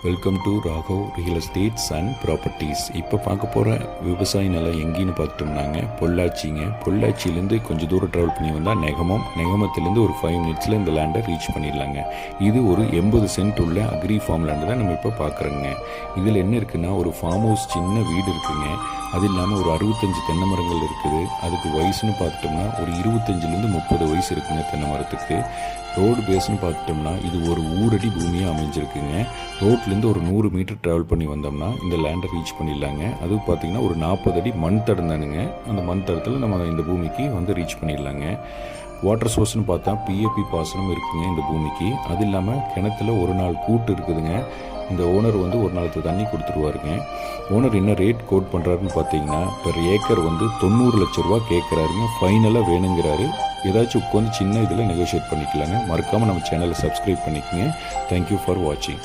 Welcome to Raghav real estates and properties. இப்போ பார்க்க போகிற விவசாய நிலம் எங்கேன்னு பார்த்துட்டோம்னாங்க பொள்ளாச்சிங்க. பொள்ளாச்சியிலேருந்து கொஞ்சம் தூரம் ட்ராவல் பண்ணி வந்தால் நெகமத்துலேருந்து ஒரு 5 மினிட்ஸில் இந்த லேண்டை ரீச் பண்ணிடலாங்க. இது ஒரு 80 சென்ட் உள்ள அக்ரி ஃபார்ம் லேண்டு தான் நம்ம இப்போ பார்க்குறோங்க. இதில் என்ன இருக்குன்னா, ஒரு ஃபார்ம் ஹவுஸ், சின்ன வீடு இருக்குங்க. அது இல்லாமல் ஒரு 65 தென்னை மரங்கள் இருக்குது. அதுக்கு வயசுன்னு பார்த்துட்டோம்னா ஒரு 25லேருந்து 30 வயசு இருக்குங்க தென்னை மரத்துக்கு. ரோடு பேஸ்ன்னு பார்த்துட்டோம்னா இது ஒரு ஊரடி பூமியாக அமைஞ்சிருக்குங்க. ரோட்லேருந்து ஒரு 100 மீட்டர் ட்ராவல் பண்ணி வந்தோம்னா இந்த லேண்டை ரீச் பண்ணிடலாங்க. அதுவும் பார்த்திங்கன்னா ஒரு 40 அடி மண் தடம் தானுங்க. அந்த மண் தடத்தில் நம்ம இந்த பூமிக்கு வந்து ரீச் பண்ணிடலாங்க. வாட்டர் சோர்ஸ்னு பார்த்தா பிஏபி பாசனம் இருக்குங்க இந்த பூமிக்கு. அது இல்லாமல் கிணத்துல ஒரு நாள் கூட்டு இருக்குதுங்க. இந்த ஓனர் வந்து ஒரு நாளுக்கு தண்ணி கொடுத்துருவாருங்க. ஓனர் என்ன ரேட் கோட் பண்ணுறாருன்னு பார்த்தீங்கன்னா, பெர் ஏக்கர் வந்து 90 லட்ச ரூபா கேட்குறாருங்க. ஃபைனலாக வேணுங்கிறாரு. ஏதாச்சும் உட்காந்து சின்ன இதில் நெகோஷியேட் பண்ணிக்கலாங்க. மறக்காமல் நம்ம சேனலை சப்ஸ்கிரைப் பண்ணிக்கோங்க. தேங்க்யூ ஃபார் வாட்சிங்.